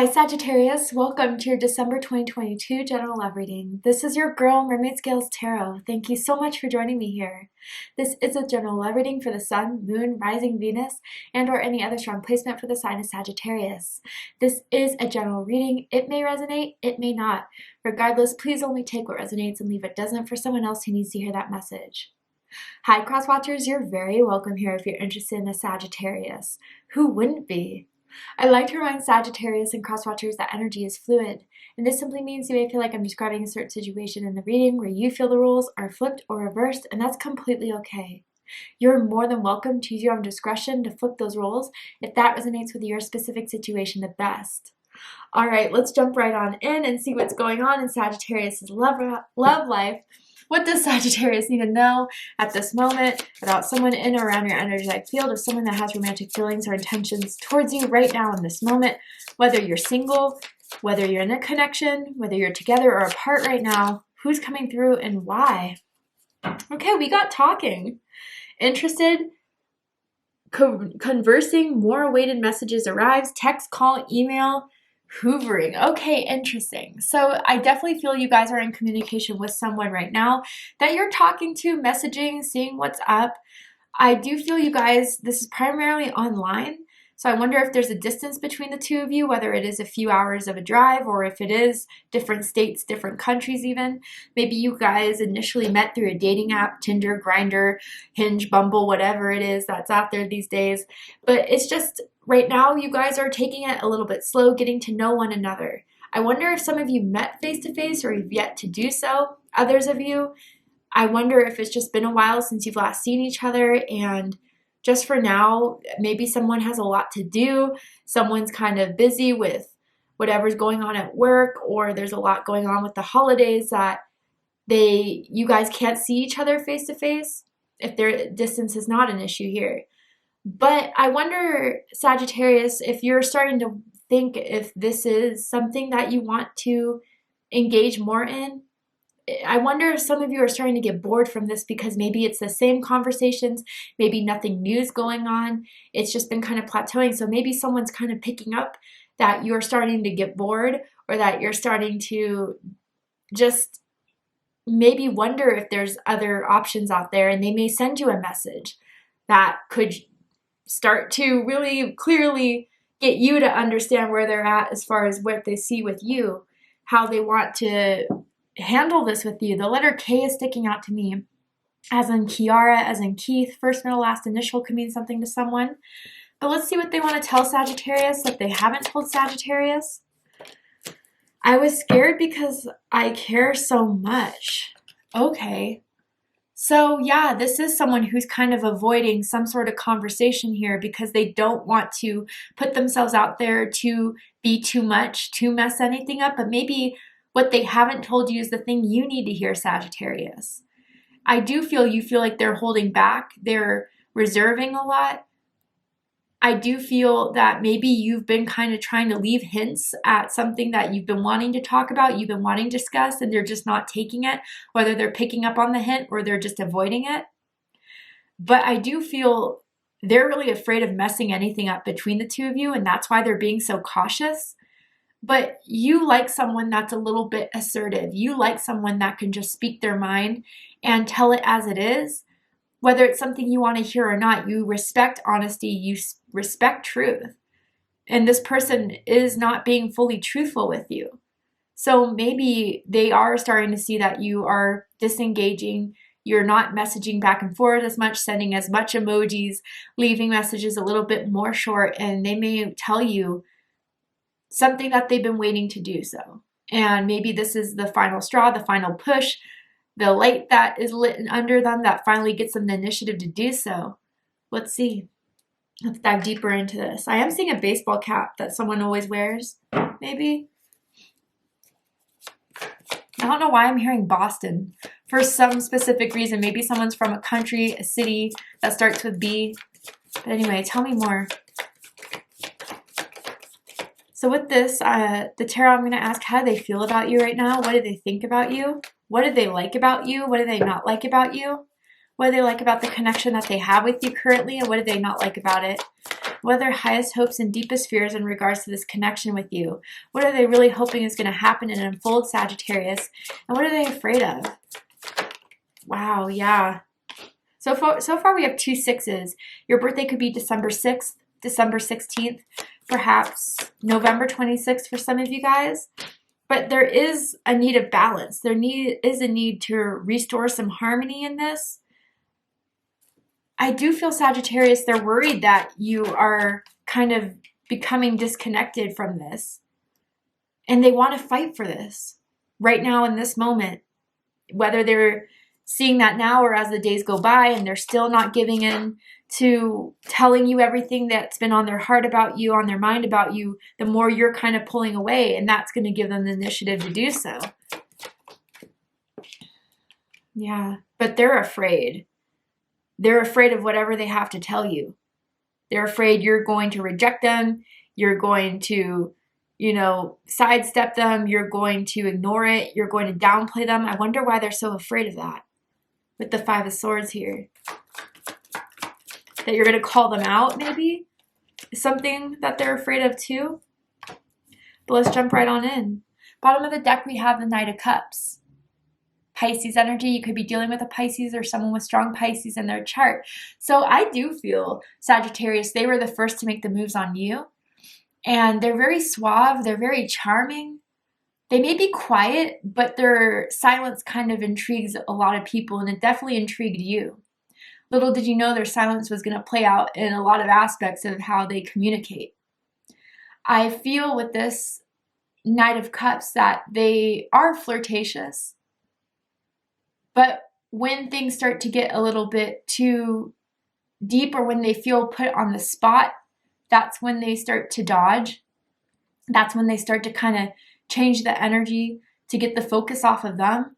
Hi Sagittarius, welcome to your December 2022 general love reading. This is your girl Mermaid Scales Tarot. Thank you so much for joining me here. This is a general love reading for the Sun, Moon, Rising Venus, and or any other strong placement for the sign of Sagittarius. This is a general reading. It may resonate, it may not. Regardless, please only take what resonates and leave what doesn't for someone else who needs to hear that message. Hi cross watchers, you're very welcome here if you're interested in a Sagittarius. Who wouldn't be? I like to remind Sagittarius and crosswatchers that energy is fluid, and this simply means you may feel like I'm describing a certain situation in the reading where you feel the roles are flipped or reversed, and that's completely okay. You're more than welcome to use your own discretion to flip those roles if that resonates with your specific situation the best. Alright, let's jump right on in and see what's going on in Sagittarius' love life. What does Sagittarius need to know at this moment about someone in or around your energetic field, or someone that has romantic feelings or intentions towards you right now in this moment? Whether you're single, whether you're in a connection, whether you're together or apart right now, who's coming through and why? Okay, we got talking. Interested, conversing, more awaited messages arrives, text, call, email, hoovering. Okay, interesting. So I definitely feel you guys are in communication with someone right now that you're talking to, messaging, seeing what's up. I do feel you guys, this is primarily online. So I wonder if there's a distance between the two of you, whether it is a few hours of a drive or if it is different states, different countries even. Maybe you guys initially met through a dating app, Tinder, Grindr, Hinge, Bumble, whatever it is that's out there these days. But it's just right now you guys are taking it a little bit slow, getting to know one another. I wonder if some of you met face-to-face or you've yet to do so. Others of you, I wonder if it's just been a while since you've last seen each other, and just for now, maybe someone has a lot to do. Someone's kind of busy with whatever's going on at work, or there's a lot going on with the holidays that you guys can't see each other face to face, if their distance is not an issue here. But I wonder, Sagittarius, if you're starting to think if this is something that you want to engage more in. I wonder if some of you are starting to get bored from this because maybe it's the same conversations, maybe nothing new's going on. It's just been kind of plateauing. So maybe someone's kind of picking up that you're starting to get bored, or that you're starting to just maybe wonder if there's other options out there, and they may send you a message that could start to really clearly get you to understand where they're at as far as what they see with you, how they want to handle this with you. The letter K is sticking out to me, as in Kiara, as in Keith. First, middle, last initial could mean something to someone. But let's see what they want to tell Sagittarius that they haven't told Sagittarius. I was scared because I care so much. Okay. So yeah, this is someone who's kind of avoiding some sort of conversation here because they don't want to put themselves out there to be too much, to mess anything up, but maybe what they haven't told you is the thing you need to hear, Sagittarius. I do feel you feel like they're holding back. They're reserving a lot. I do feel that maybe you've been kind of trying to leave hints at something that you've been wanting to talk about, you've been wanting to discuss, and they're just not taking it, whether they're picking up on the hint or they're just avoiding it. But I do feel they're really afraid of messing anything up between the two of you, and that's why they're being so cautious. But you like someone that's a little bit assertive. You like someone that can just speak their mind and tell it as it is. Whether it's something you want to hear or not, you respect honesty, you respect truth. And this person is not being fully truthful with you. So maybe they are starting to see that you are disengaging. You're not messaging back and forth as much, sending as much emojis, leaving messages a little bit more short, and they may tell you something that they've been waiting to do so. And maybe this is the final straw, the final push, the light that is lit under them that finally gets them the initiative to do so. Let's see. Let's dive deeper into this. I am seeing a baseball cap that someone always wears, maybe. I don't know why I'm hearing Boston for some specific reason. Maybe someone's from a country, a city that starts with B. But anyway, tell me more. So with this, the tarot, I'm going to ask, how do they feel about you right now? What do they think about you? What do they like about you? What do they not like about you? What do they like about the connection that they have with you currently? And what do they not like about it? What are their highest hopes and deepest fears in regards to this connection with you? What are they really hoping is going to happen and unfold, Sagittarius? And what are they afraid of? Wow, yeah. So far we have 2 6s. Your birthday could be December 6th, December 16th, perhaps November 26th for some of you guys. But there is a need of balance. There is a need to restore some harmony in this. I do feel, Sagittarius, they're worried that you are kind of becoming disconnected from this. And they want to fight for this right now in this moment. Whether they're seeing that now or as the days go by and they're still not giving in to telling you everything that's been on their heart about you, on their mind about you, the more you're kind of pulling away, and that's going to give them the initiative to do so. Yeah, but they're afraid. They're afraid of whatever they have to tell you. They're afraid you're going to reject them. You're going to, sidestep them. You're going to ignore it. You're going to downplay them. I wonder why they're so afraid of that with the 5 of Swords here. That you're going to call them out, maybe? Something that they're afraid of too. But let's jump right on in. Bottom of the deck, we have the Knight of Cups. Pisces energy. You could be dealing with a Pisces or someone with strong Pisces in their chart. So I do feel, Sagittarius, they were the first to make the moves on you. And they're very suave. They're very charming. They may be quiet, but their silence kind of intrigues a lot of people, and it definitely intrigued you. Little did you know their silence was going to play out in a lot of aspects of how they communicate. I feel with this Knight of Cups that they are flirtatious. But when things start to get a little bit too deep, or when they feel put on the spot, that's when they start to dodge. That's when they start to kind of change the energy to get the focus off of them,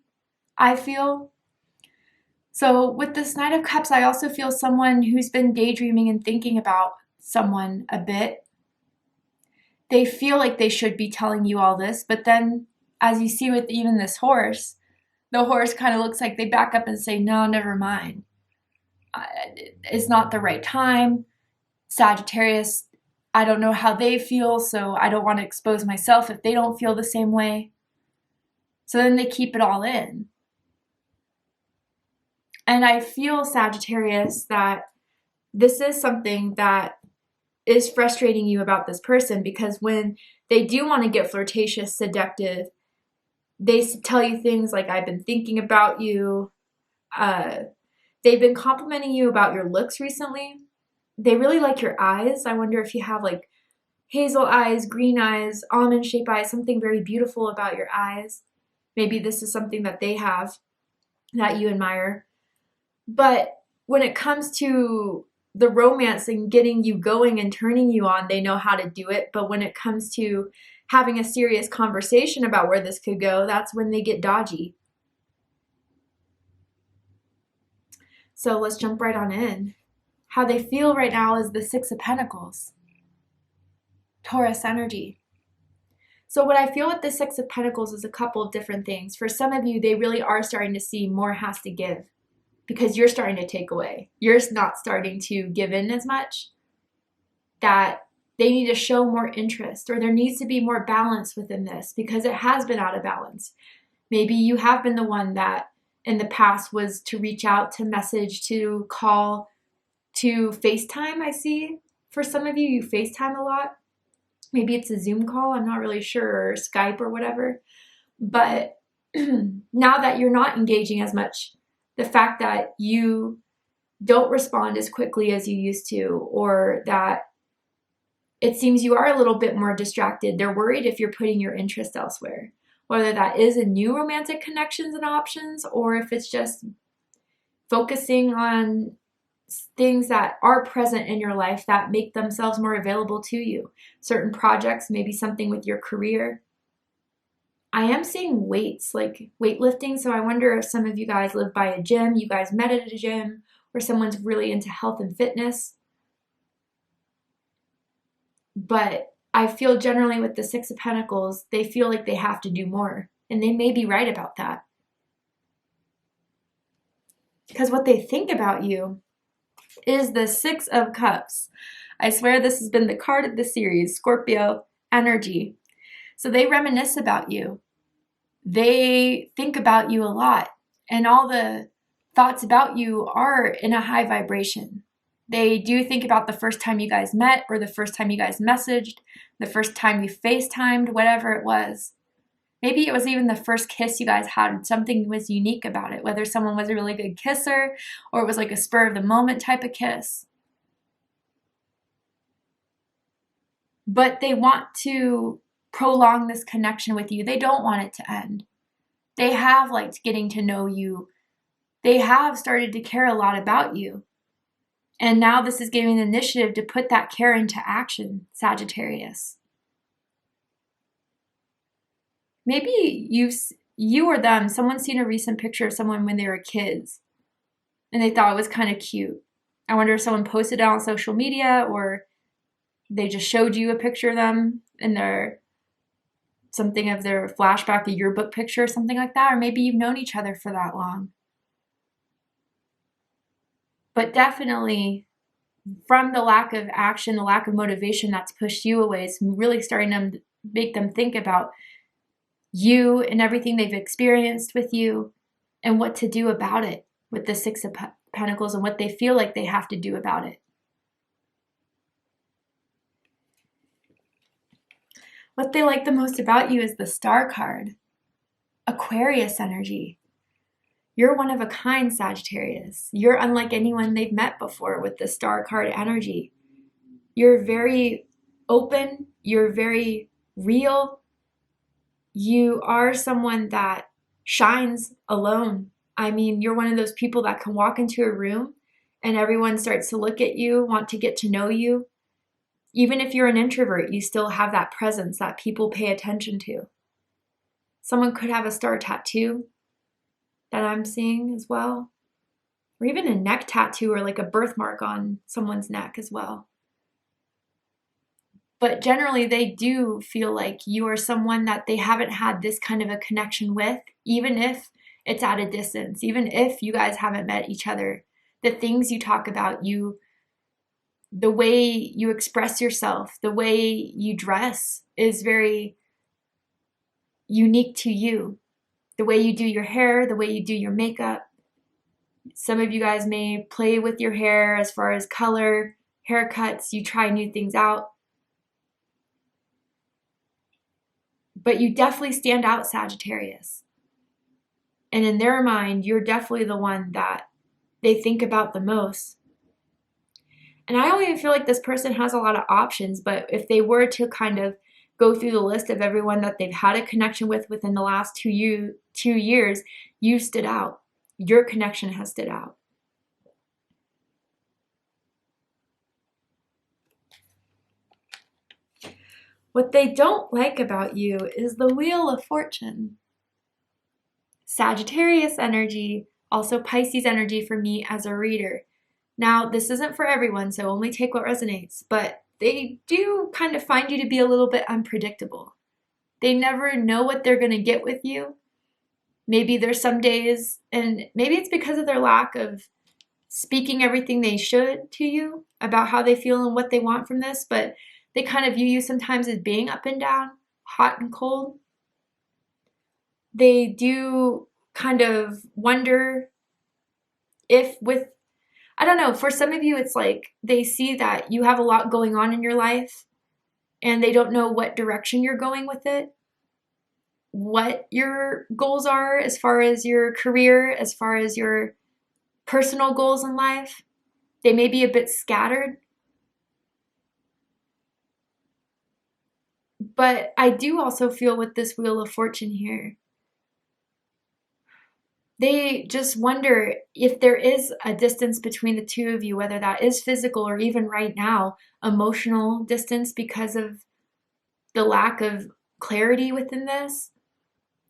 I feel. So with this Knight of Cups, I also feel someone who's been daydreaming and thinking about someone a bit. They feel like they should be telling you all this, but then as you see with even this horse, the horse kind of looks like they back up and say, no, never mind. It's not the right time. Sagittarius, I don't know how they feel, so I don't want to expose myself if they don't feel the same way. So then they keep it all in. And I feel, Sagittarius, that this is something that is frustrating you about this person, because when they do want to get flirtatious, seductive, they tell you things like, I've been thinking about you. They've been complimenting you about your looks recently. They really like your eyes. I wonder if you have like hazel eyes, green eyes, almond-shaped eyes, something very beautiful about your eyes. Maybe this is something that they have that you admire. But when it comes to the romance and getting you going and turning you on, they know how to do it. But when it comes to having a serious conversation about where this could go, that's when they get dodgy. So let's jump right on in. How they feel right now is the 6 of Pentacles. Taurus energy. So what I feel with the 6 of Pentacles is a couple of different things. For some of you, they really are starting to see more has to give, because you're starting to take away. You're not starting to give in as much. That they need to show more interest, or there needs to be more balance within this, because it has been out of balance. Maybe you have been the one that in the past was to reach out, to message, to call, to FaceTime. I see for some of you, you FaceTime a lot. Maybe it's a Zoom call, I'm not really sure, or Skype or whatever. But now that you're not engaging as much, the fact that you don't respond as quickly as you used to, or that it seems you are a little bit more distracted. They're worried if you're putting your interest elsewhere, whether that is in new romantic connections and options, or if it's just focusing on things that are present in your life that make themselves more available to you. Certain projects, maybe something with your career. I am seeing weights, like weightlifting. So I wonder if some of you guys live by a gym, you guys met at a gym, or someone's really into health and fitness. But I feel generally with the 6 of Pentacles, they feel like they have to do more. And they may be right about that. Because what they think about you is the 6 of Cups. I swear this has been the card of the series, Scorpio energy. So they reminisce about you. They think about you a lot. And all the thoughts about you are in a high vibration. They do think about the first time you guys met, or the first time you guys messaged, the first time you FaceTimed, whatever it was. Maybe it was even the first kiss you guys had. Something was unique about it, whether someone was a really good kisser or it was like a spur of the moment type of kiss. But they want to prolong this connection with you. They don't want it to end. They have liked getting to know you. They have started to care a lot about you. And now this is giving the initiative to put that care into action, Sagittarius. Maybe you or them, someone's seen a recent picture of someone when they were kids and they thought it was kind of cute. I wonder if someone posted it on social media, or they just showed you a picture of them in something of their flashback, a yearbook picture or something like that. Or maybe you've known each other for that long. But definitely from the lack of action, the lack of motivation that's pushed you away, it's really starting to make them think about you and everything they've experienced with you and what to do about it with the Six of Pentacles and what they feel like they have to do about it. What they like the most about you is the Star card, Aquarius energy. You're one of a kind, Sagittarius. You're unlike anyone they've met before with the Star card energy. You're very open. You're very real. You are someone that shines alone. I mean, you're one of those people that can walk into a room and everyone starts to look at you, want to get to know you. Even if you're an introvert, you still have that presence that people pay attention to. Someone could have a star tattoo that I'm seeing as well, or even a neck tattoo or like a birthmark on someone's neck as well. But generally, they do feel like you are someone that they haven't had this kind of a connection with, even if it's at a distance, even if you guys haven't met each other. The things you talk about, the way you express yourself, the way you dress is very unique to you. The way you do your hair, the way you do your makeup. Some of you guys may play with your hair as far as color, haircuts, you try new things out. But you definitely stand out, Sagittarius. And in their mind, you're definitely the one that they think about the most. And I don't even feel like this person has a lot of options, but if they were to kind of go through the list of everyone that they've had a connection with within the last 2 years, you stood out. Your connection has stood out. What they don't like about you is the Wheel of Fortune. Sagittarius energy, also Pisces energy for me as a reader. Now, this isn't for everyone, so only take what resonates, but they do kind of find you to be a little bit unpredictable. They never know what they're going to get with you. Maybe there's some days, and maybe it's because of their lack of speaking everything they should to you about how they feel and what they want from this, but they kind of view you sometimes as being up and down, hot and cold. They do kind of wonder if I don't know, for some of you, it's like they see that you have a lot going on in your life and they don't know what direction you're going with it, what your goals are as far as your career, as far as your personal goals in life. They may be a bit scattered. But I do also feel with this Wheel of Fortune here, they just wonder if there is a distance between the two of you, whether that is physical or even right now, emotional distance because of the lack of clarity within this.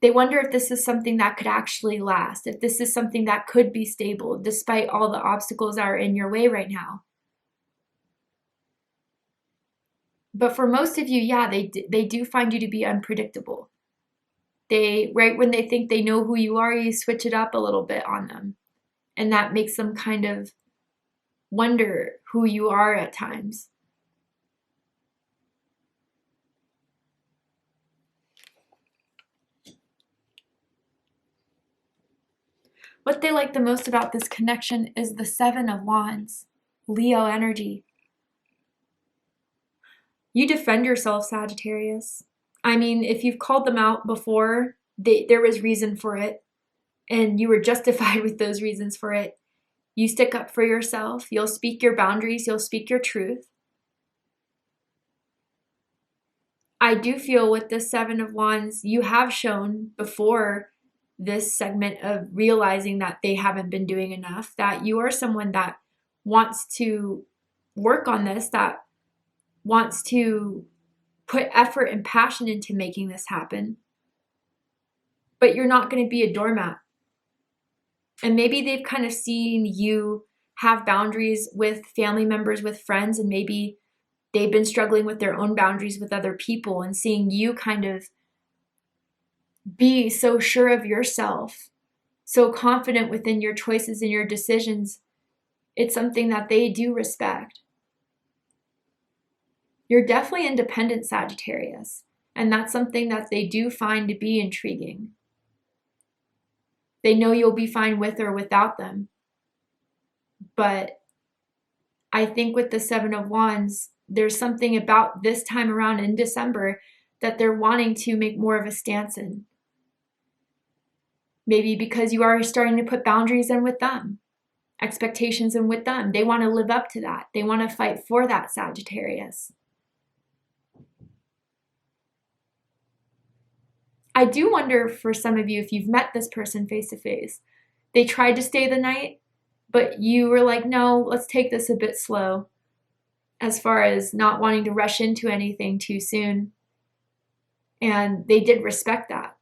They wonder if this is something that could actually last, if this is something that could be stable despite all the obstacles that are in your way right now. But for most of you, yeah, they do find you to be unpredictable. Right when they think they know who you are, you switch it up a little bit on them. And that makes them kind of wonder who you are at times. What they like the most about this connection is the Seven of Wands, Leo energy. You defend yourself, Sagittarius. I mean, if you've called them out before, there was reason for it, and you were justified with those reasons for it. You stick up for yourself. You'll speak your boundaries. You'll speak your truth. I do feel with the Seven of Wands, you have shown before this segment of realizing that they haven't been doing enough, that you are someone that wants to work on this, that wants to put effort and passion into making this happen. But you're not going to be a doormat. And maybe they've kind of seen you have boundaries with family members, with friends, and maybe they've been struggling with their own boundaries with other people, and seeing you kind of be so sure of yourself, so confident within your choices and your decisions. It's something that they do respect. You're definitely independent, Sagittarius, and that's something that they do find to be intriguing. They know you'll be fine with or without them. But I think with the Seven of Wands, there's something about this time around in December that they're wanting to make more of a stance in. Maybe because you are starting to put boundaries in with them, expectations in with them. They want to live up to that. They want to fight for that, Sagittarius. I do wonder for some of you, if you've met this person face to face, they tried to stay the night, but you were like, no, let's take this a bit slow, as far as not wanting to rush into anything too soon. And they did respect that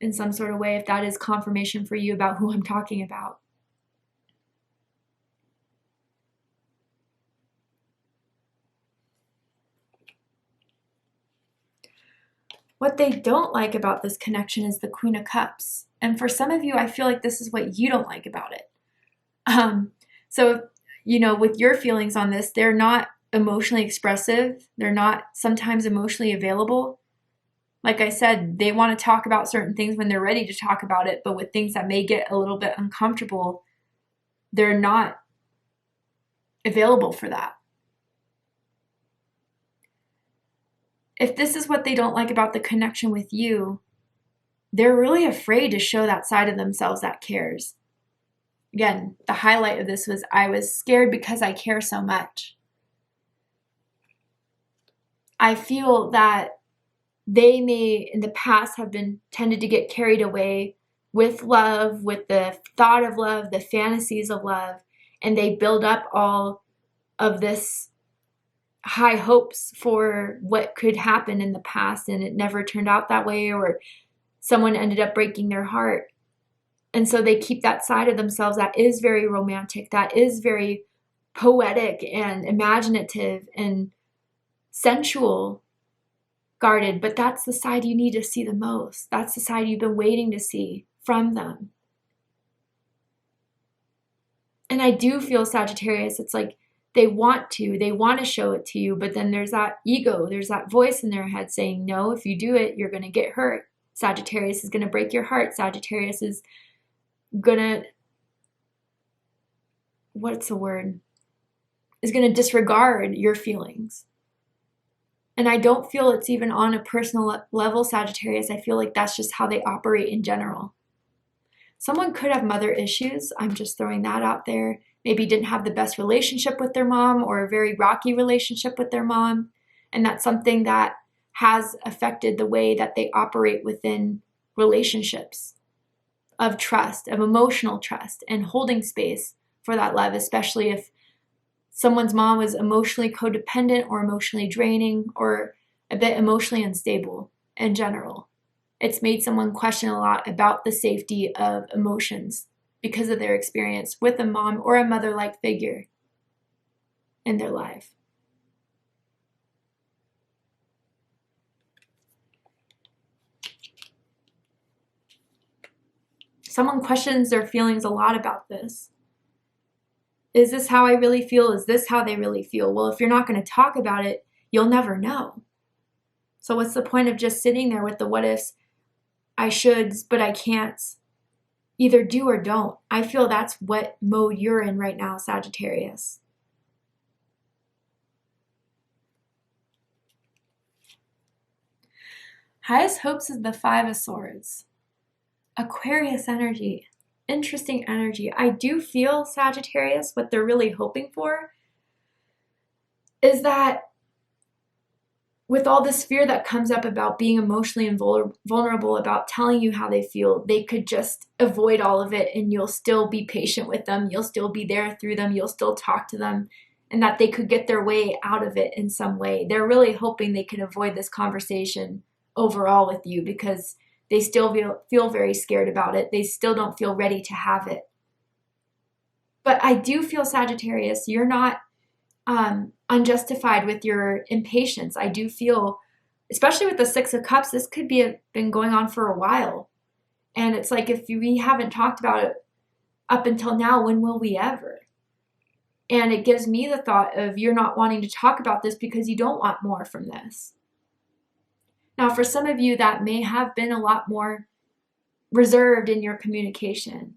in some sort of way, if that is confirmation for you about who I'm talking about. What they don't like about this connection is the Queen of Cups. And for some of you, I feel like this is what you don't like about it. So, with your feelings on this, they're not emotionally expressive. They're not sometimes emotionally available. Like I said, they want to talk about certain things when they're ready to talk about it, but with things that may get a little bit uncomfortable, they're not available for that. If this is what they don't like about the connection with you, they're really afraid to show that side of themselves that cares. Again, the highlight of this was, I was scared because I care so much. I feel that they may in the past have been tended to get carried away with love, with the thought of love, the fantasies of love, and they build up all of this high hopes for what could happen in the past, and it never turned out that way, or someone ended up breaking their heart. And so they keep that side of themselves that is very romantic, that is very poetic and imaginative and sensual, guarded. But that's the side you need to see the most. That's the side you've been waiting to see from them. And I do feel, Sagittarius, it's like they want to show it to you, but then there's that ego, there's that voice in their head saying, no, if you do it, you're going to get hurt. Sagittarius is going to break your heart. Sagittarius is going to, is going to disregard your feelings. And I don't feel it's even on a personal level, Sagittarius. I feel like that's just how they operate in general. Someone could have mother issues. I'm just throwing that out there. Maybe didn't have the best relationship with their mom, or a very rocky relationship with their mom. And that's something that has affected the way that they operate within relationships of trust, of emotional trust, and holding space for that love, especially if someone's mom was emotionally codependent or emotionally draining or a bit emotionally unstable in general. It's made someone question a lot about the safety of emotions because of their experience with a mom or a mother-like figure in their life. Someone questions their feelings a lot about this. Is this how I really feel? Is this how they really feel? Well, if you're not going to talk about it, you'll never know. So what's the point of just sitting there with the what ifs, I shoulds, but I can't? Either do or don't. I feel that's what mode you're in right now, Sagittarius. Highest hopes is the Five of Swords. Aquarius energy. Interesting energy. I do feel, Sagittarius, what they're really hoping for is that with all this fear that comes up about being emotionally vulnerable, about telling you how they feel, they could just avoid all of it and you'll still be patient with them. You'll still be there through them. You'll still talk to them, and that they could get their way out of it in some way. They're really hoping they can avoid this conversation overall with you because they still feel very scared about it. They still don't feel ready to have it. But I do feel, Sagittarius, you're not unjustified with your impatience. I do feel, especially with the Six of Cups, this could be been going on for a while. And it's like, if we haven't talked about it up until now, when will we ever? And it gives me the thought of you're not wanting to talk about this because you don't want more from this. Now, for some of you, that may have been a lot more reserved in your communication.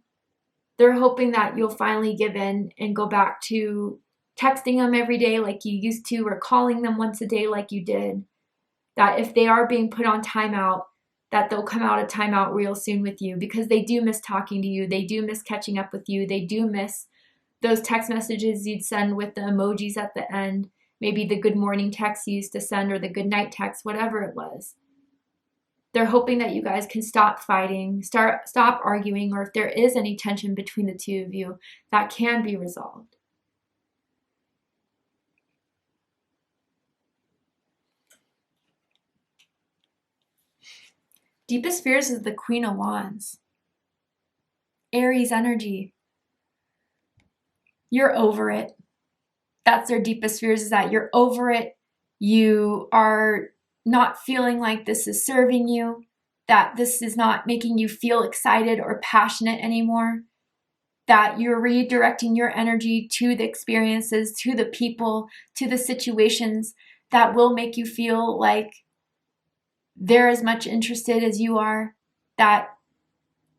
They're hoping that you'll finally give in and go back to texting them every day like you used to, or calling them once a day like you did. That if they are being put on timeout, that they'll come out of timeout real soon with you, because they do miss talking to you. They do miss catching up with you. They do miss those text messages you'd send with the emojis at the end. Maybe the good morning text you used to send, or the good night text, whatever it was. They're hoping that you guys can stop fighting, stop arguing, or if there is any tension between the two of you, that can be resolved. Deepest fears is the Queen of Wands. Aries energy. You're over it. That's their deepest fears, is that you're over it. You are not feeling like this is serving you, that this is not making you feel excited or passionate anymore, that you're redirecting your energy to the experiences, to the people, to the situations that will make you feel like they're as much interested as you are, that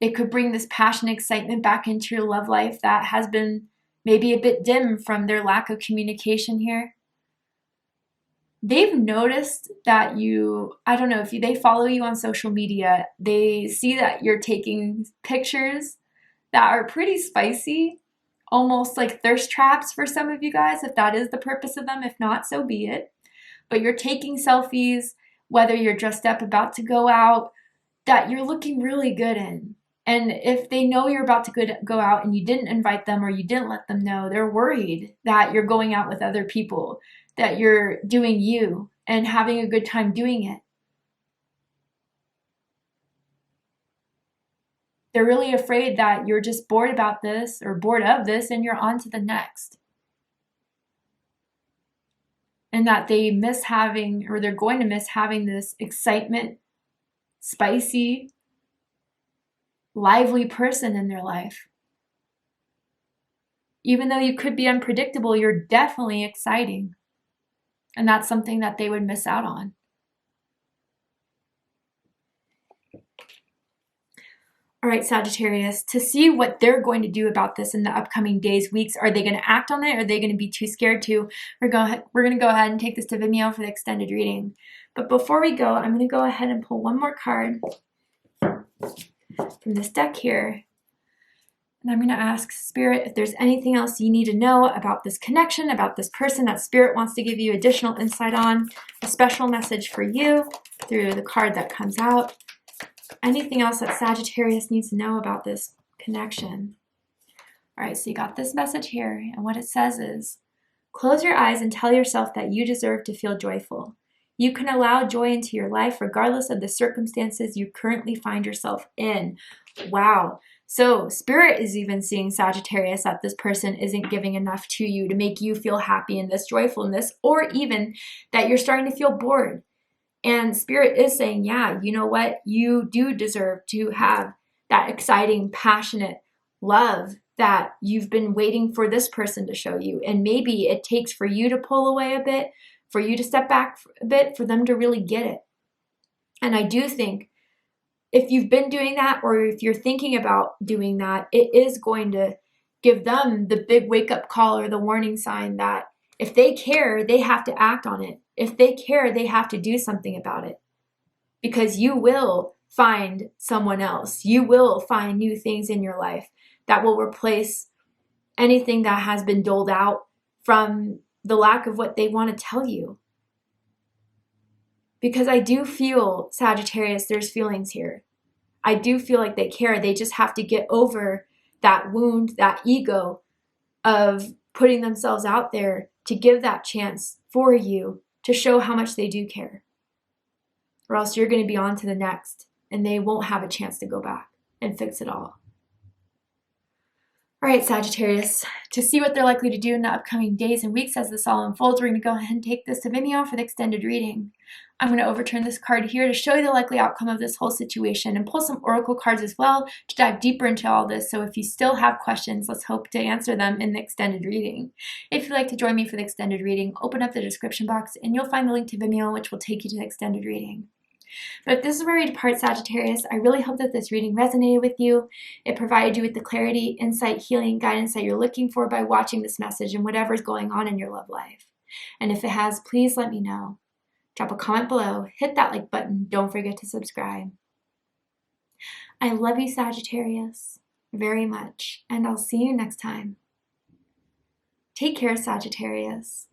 it could bring this passion, excitement back into your love life that has been maybe a bit dim from their lack of communication here. They've noticed that I don't know, if they follow you on social media, they see that you're taking pictures that are pretty spicy, almost like thirst traps for some of you guys, if that is the purpose of them. If not, so be it. But you're taking selfies, whether you're dressed up, about to go out, that you're looking really good in. And if they know you're about to go out and you didn't invite them, or you didn't let them know, they're worried that you're going out with other people, that you're doing you and having a good time doing it. They're really afraid that you're just bored about this or bored of this and you're on to the next. And that they miss having, or they're going to miss having, this excitement, spicy, lively person in their life. Even though you could be unpredictable, you're definitely exciting. And that's something that they would miss out on. All right, Sagittarius, to see what they're going to do about this in the upcoming days, weeks, are they going to act on it? Or are they going to be too scared to? We're going to go ahead and take this to Vimeo for the extended reading. But before we go, I'm going to go ahead and pull one more card from this deck here. And I'm going to ask Spirit if there's anything else you need to know about this connection, about this person that Spirit wants to give you additional insight on, a special message for you through the card that comes out. Anything else that Sagittarius needs to know about this connection. All right, so you got this message here, and what it says is, close your eyes and tell yourself that you deserve to feel joyful. You can allow joy into your life regardless of the circumstances you currently find yourself in. Wow. So Spirit is even seeing, Sagittarius, that this person isn't giving enough to you to make you feel happy in this joyfulness, or even that you're starting to feel bored. And Spirit is saying, yeah, you know what? You do deserve to have that exciting, passionate love that you've been waiting for this person to show you. And maybe it takes for you to pull away a bit, for you to step back a bit, for them to really get it. And I do think if you've been doing that, or if you're thinking about doing that, it is going to give them the big wake-up call or the warning sign that if they care, they have to act on it. If they care, they have to do something about it. Because you will find someone else. You will find new things in your life that will replace anything that has been doled out from the lack of what they want to tell you. Because I do feel, Sagittarius, there's feelings here. I do feel like they care. They just have to get over that wound, that ego of putting themselves out there to give that chance for you to show how much they do care. Or else you're going to be on to the next and they won't have a chance to go back and fix it all. All right, Sagittarius, to see what they're likely to do in the upcoming days and weeks as this all unfolds, we're going to go ahead and take this to Vimeo for the extended reading. I'm going to overturn this card here to show you the likely outcome of this whole situation and pull some oracle cards as well to dive deeper into all this. So if you still have questions, let's hope to answer them in the extended reading. If you'd like to join me for the extended reading, open up the description box and you'll find the link to Vimeo, which will take you to the extended reading. But if this is where we depart, Sagittarius, I really hope that this reading resonated with you. It provided you with the clarity, insight, healing, guidance that you're looking for by watching this message and whatever's going on in your love life. And if it has, please let me know. Drop a comment below, hit that like button, don't forget to subscribe. I love you, Sagittarius, very much, and I'll see you next time. Take care, Sagittarius.